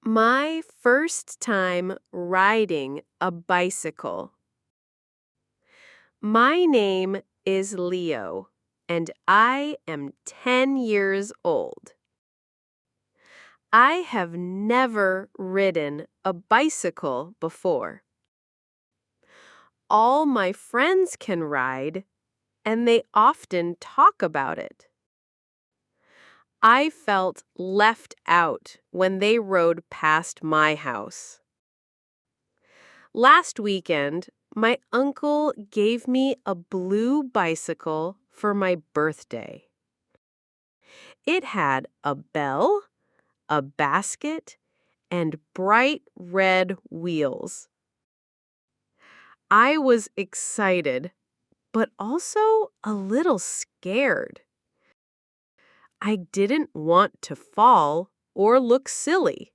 My first time riding a bicycle. My name is Leo, and I am 10 years old. I have never ridden a bicycle before. All my friends can ride, and they often talk about it. I felt left out when they rode past my house. Last weekend, my uncle gave me a blue bicycle for my birthday. It had a bell, a basket, and bright red wheels. I was excited, but also a little scared. I didn't want to fall or look silly.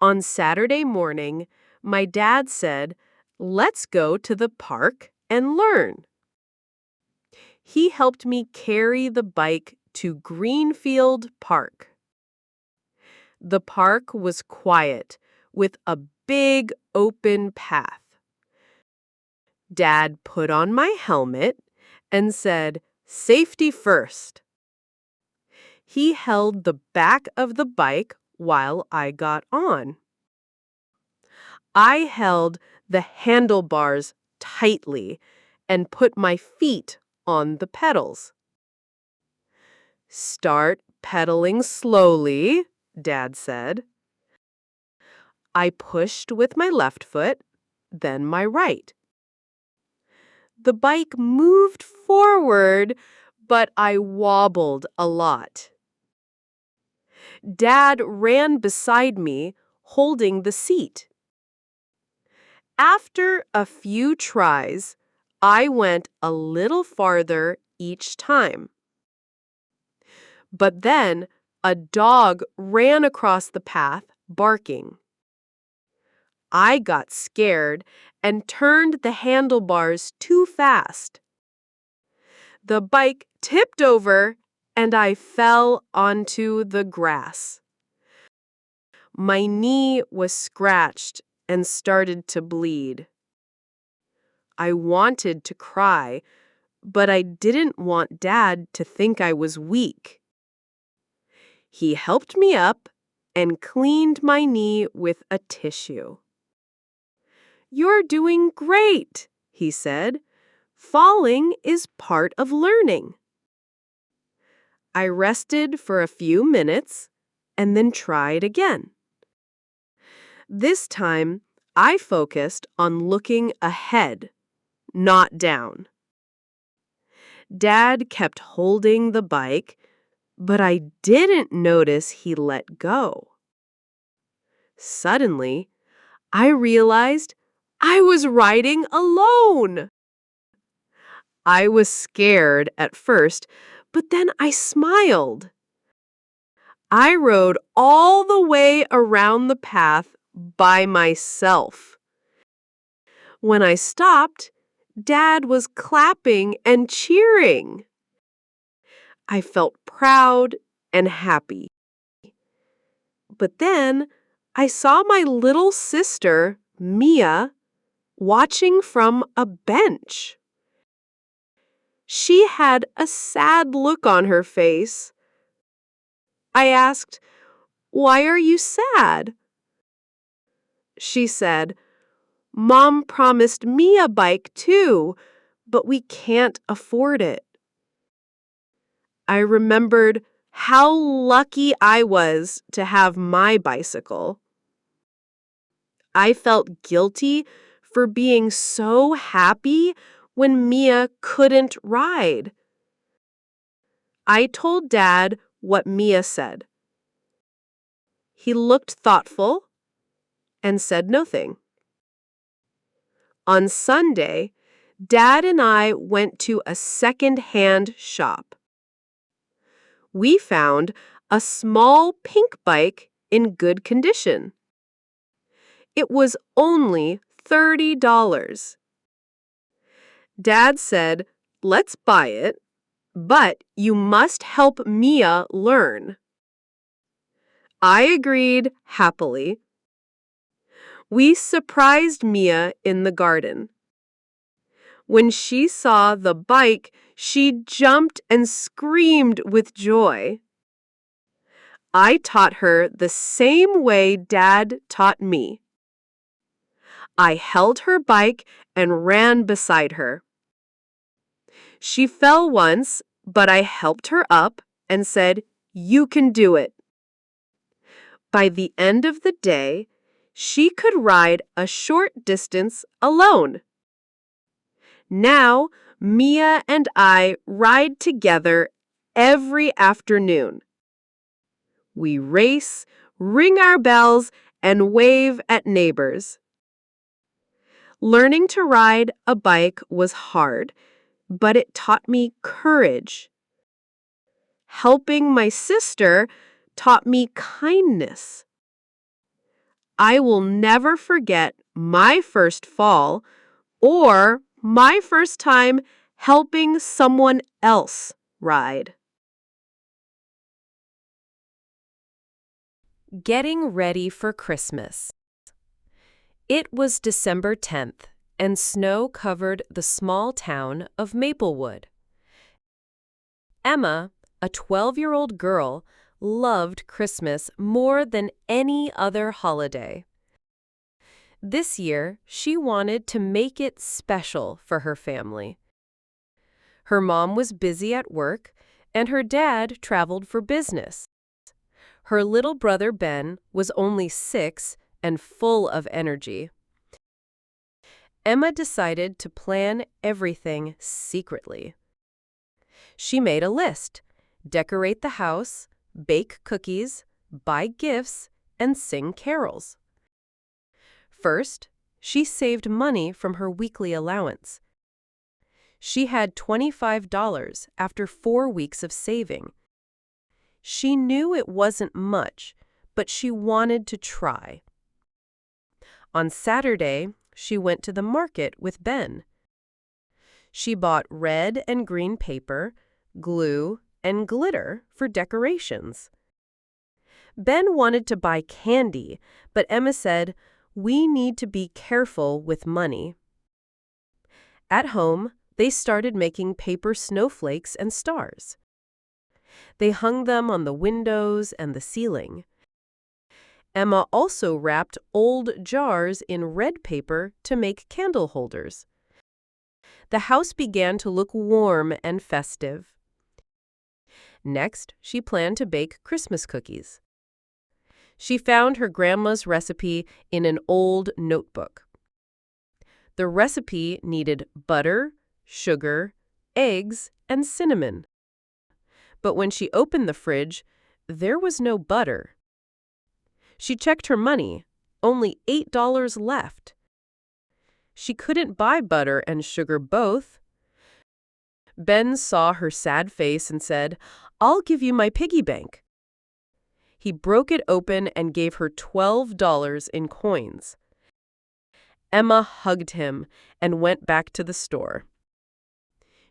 On Saturday morning, my dad said, "Let's go to the park and learn." He helped me carry the bike to Greenfield Park. The park was quiet, with a big open path. Dad put on my helmet and said, "Safety first." He held the back of the bike while I got on. I held the handlebars tightly and put my feet on the pedals. "Start pedaling slowly," Dad said. I pushed with my left foot, then my right. The bike moved forward, but I wobbled a lot. Dad ran beside me, holding the seat. After a few tries, I went a little farther each time. But then a dog ran across the path, barking. I got scared and turned the handlebars too fast. The bike tipped over and I fell onto the grass. My knee was scratched and started to bleed. I wanted to cry, but I didn't want Dad to think I was weak. He helped me up and cleaned my knee with a tissue. "You're doing great," he said. "Falling is part of learning." I rested for a few minutes and then tried again. This time, I focused on looking ahead, not down. Dad kept holding the bike, but I didn't notice he let go. Suddenly, I realized I was riding alone. I was scared at first, but then I smiled. I rode all the way around the path by myself. When I stopped, Dad was clapping and cheering. I felt proud and happy. But then I saw my little sister, Mia, watching from a bench. She had a sad look on her face. I asked, "Why are you sad?" She said, "Mom promised me a bike too, but we can't afford it." I remembered how lucky I was to have my bicycle. I felt guilty for being so happy when Mia couldn't ride. I told Dad what Mia said. He looked thoughtful and said nothing. On Sunday, Dad and I went to a second-hand shop. We found a small pink bike in good condition. It was only $30. Dad said, "Let's buy it, but you must help Mia learn." I agreed happily. We surprised Mia in the garden. When she saw the bike, she jumped and screamed with joy. I taught her the same way Dad taught me. I held her bike and ran beside her. She fell once, but I helped her up and said, "You can do it." By the end of the day, she could ride a short distance alone. Now, Mia and I ride together every afternoon. We race, ring our bells, and wave at neighbors. Learning to ride a bike was hard, but it taught me courage. Helping my sister taught me kindness. I will never forget my first fall or my first time helping someone else ride. Getting ready for Christmas. It was December 10th, and snow covered the small town of Maplewood. Emma, a 12-year-old girl, loved Christmas more than any other holiday. This year, she wanted to make it special for her family. Her mom was busy at work, and her dad traveled for business. Her little brother Ben was only 6 and full of energy. Emma decided to plan everything secretly. She made a list: decorate the house, bake cookies, buy gifts, and sing carols. First, she saved money from her weekly allowance. She had $25 after 4 weeks of saving. She knew it wasn't much, but she wanted to try. On Saturday, she went to the market with Ben. She bought red and green paper, glue, and glitter for decorations. Ben wanted to buy candy, but Emma said, "We need to be careful with money." At home, they started making paper snowflakes and stars. They hung them on the windows and the ceiling. Emma also wrapped old jars in red paper to make candle holders. The house began to look warm and festive. Next, she planned to bake Christmas cookies. She found her grandma's recipe in an old notebook. The recipe needed butter, sugar, eggs, and cinnamon. But when she opened the fridge, there was no butter. She checked her money, only $8 left. She couldn't buy butter and sugar both. Ben saw her sad face and said, "I'll give you my piggy bank." He broke it open and gave her $12 in coins. Emma hugged him and went back to the store.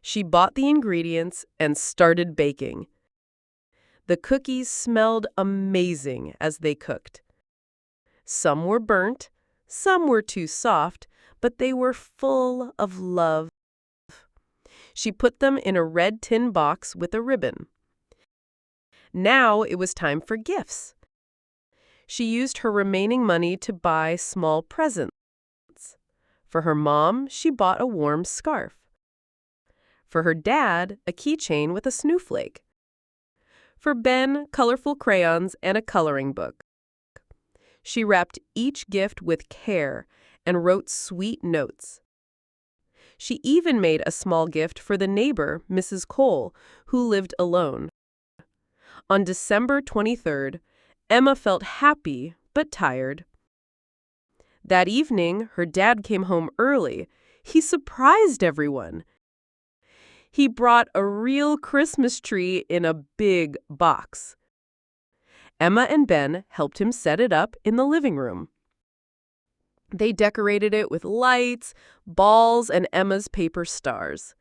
She bought the ingredients and started baking. The cookies smelled amazing as they cooked. Some were burnt, some were too soft, but they were full of love. She put them in a red tin box with a ribbon. Now it was time for gifts. She used her remaining money to buy small presents. For her mom, she bought a warm scarf. For her dad, a keychain with a snowflake. For Ben, colorful crayons and a coloring book. She wrapped each gift with care and wrote sweet notes. She even made a small gift for the neighbor, Mrs. Cole, who lived alone. On December 23rd, Emma felt happy but tired. That evening, her dad came home early. He surprised everyone. He brought a real Christmas tree in a big box. Emma and Ben helped him set it up in the living room. They decorated it with lights, balls, and Emma's paper stars.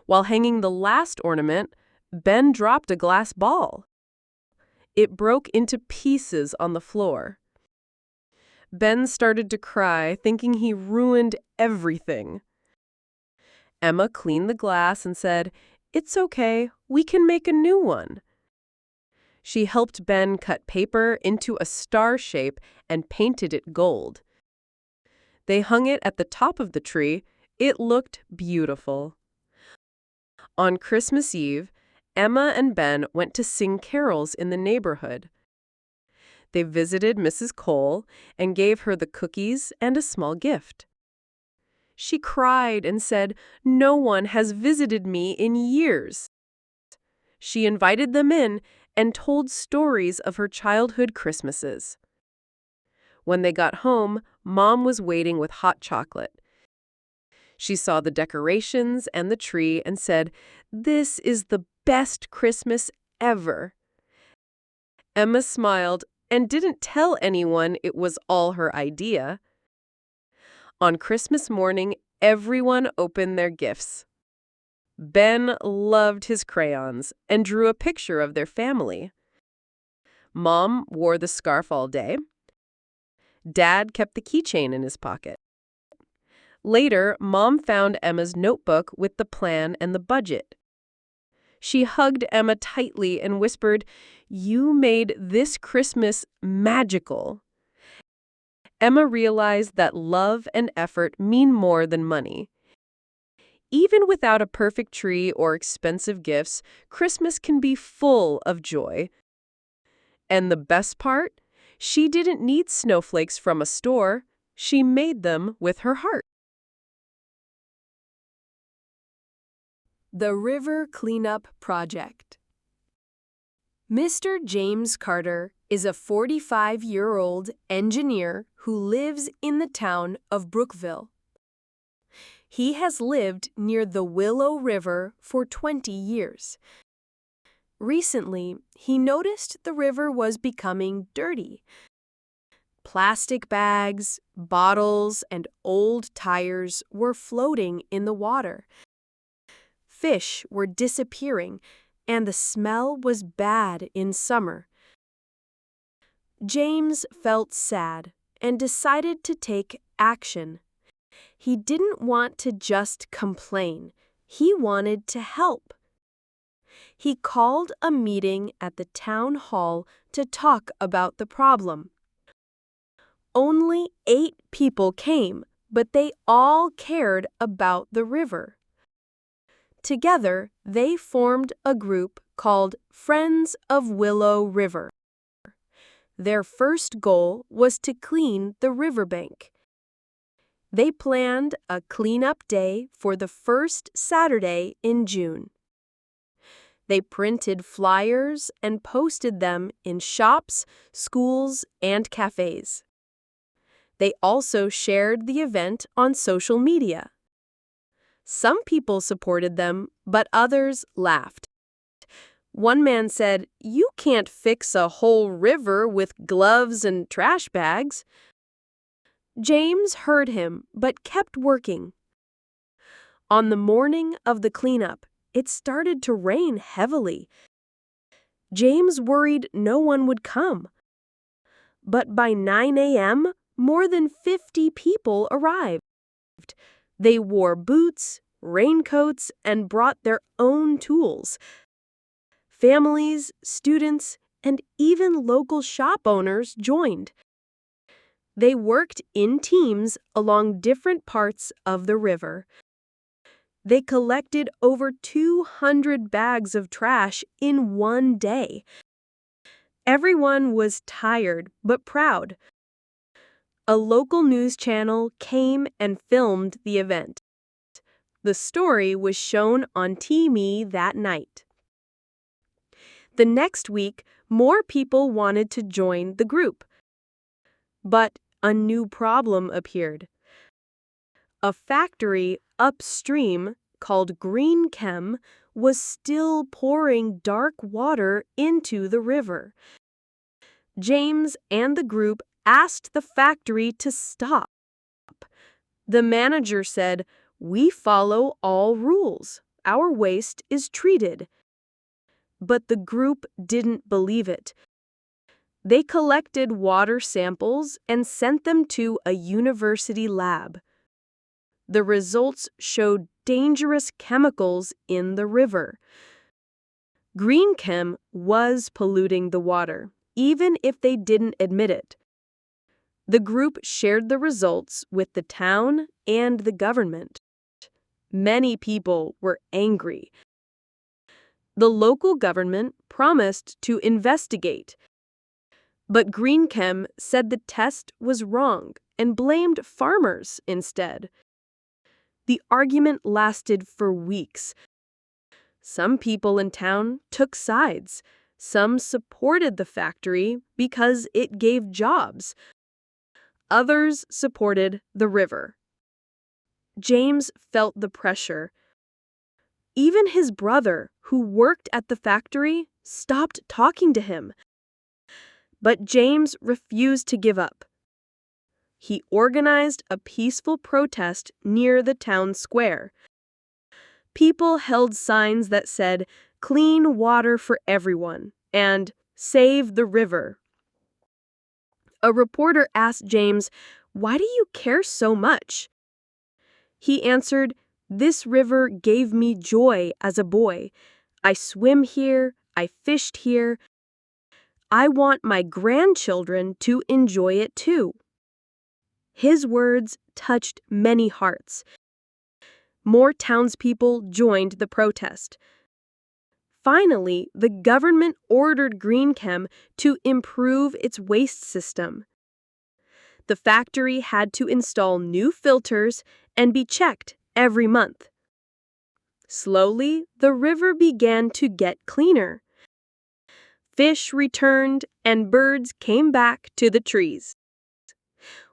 While hanging the last ornament, Ben dropped a glass ball. It broke into pieces on the floor. Ben started to cry, thinking he ruined everything. Emma cleaned the glass and said, "It's okay, we can make a new one." She helped Ben cut paper into a star shape and painted it gold. They hung it at the top of the tree. It looked beautiful. On Christmas Eve, Emma and Ben went to sing carols in the neighborhood. They visited Mrs. Cole and gave her the cookies and a small gift. She cried and said, "No one has visited me in years." She invited them in and told stories of her childhood Christmases. When they got home, Mom was waiting with hot chocolate. She saw the decorations and the tree and said, "This is the best Christmas ever." Emma smiled and didn't tell anyone it was all her idea. On Christmas morning, everyone opened their gifts. Ben loved his crayons and drew a picture of their family. Mom wore the scarf all day. Dad kept the keychain in his pocket. Later, Mom found Emma's notebook with the plan and the budget. She hugged Emma tightly and whispered, "You made this Christmas magical." Emma realized that love and effort mean more than money. Even without a perfect tree or expensive gifts, Christmas can be full of joy. And the best part? She didn't need snowflakes from a store. She made them with her heart. The River Cleanup Project. Mr. James Carter is a 45-year-old engineer who lives in the town of Brookville. He has lived near the Willow River for 20 years. Recently, he noticed the river was becoming dirty. Plastic bags, bottles, and old tires were floating in the water. Fish were disappearing, and the smell was bad in summer. James felt sad and decided to take action. He didn't want to just complain. He wanted to help. He called a meeting at the town hall to talk about the problem. Only 8 people came, but they all cared about the river. Together, they formed a group called Friends of Willow River. Their first goal was to clean the riverbank. They planned a cleanup day for the first Saturday in June. They printed flyers and posted them in shops, schools, and cafes. They also shared the event on social media. Some people supported them, but others laughed. One man said, "You can't fix a whole river with gloves and trash bags." James heard him, but kept working. On the morning of the cleanup, it started to rain heavily. James worried no one would come. But by 9 a.m., more than 50 people arrived. They wore boots, raincoats, and brought their own tools. Families, students, and even local shop owners joined. They worked in teams along different parts of the river. They collected over 200 bags of trash in one day. Everyone was tired but proud. A local news channel came and filmed the event. The story was shown on TV that night. The next week, more people wanted to join the group. But a new problem appeared. A factory upstream called Green Chem was still pouring dark water into the river. James and the group asked the factory to stop. The manager said, "We follow all rules. Our waste is treated." But the group didn't believe it. They collected water samples and sent them to a university lab. The results showed dangerous chemicals in the river. Green chem was polluting the water, even if they didn't admit it. The group shared the results with the town and the government. Many people were angry. The local government promised to investigate, but Green Chem said the test was wrong and blamed farmers instead. The argument lasted for weeks. Some people in town took sides. Some supported the factory because it gave jobs. Others supported the river. James felt the pressure. Even his brother, who worked at the factory, stopped talking to him. But James refused to give up. He organized a peaceful protest near the town square. People held signs that said, "Clean water for everyone," and "Save the river." A reporter asked James, "Why do you care so much?" He answered, "This river gave me joy as a boy. I swim here, I fished here. I want my grandchildren to enjoy it too." His words touched many hearts. More townspeople joined the protest. Finally, the government ordered Green Chem to improve its waste system. The factory had to install new filters and be checked every month. Slowly, the river began to get cleaner. Fish returned and birds came back to the trees.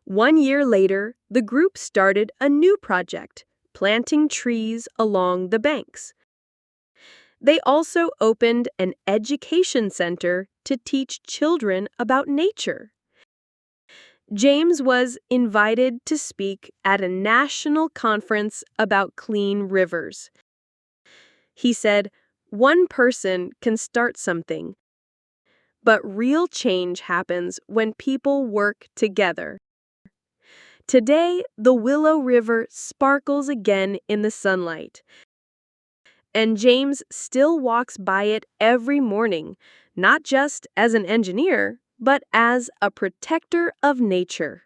1 year later, the group started a new project, planting trees along the banks. They also opened an education center to teach children about nature. James was invited to speak at a national conference about clean rivers. He said, "One person can start something, but real change happens when people work together." Today, the Willow River sparkles again in the sunlight. And James still walks by it every morning, not just as an engineer, but as a protector of nature.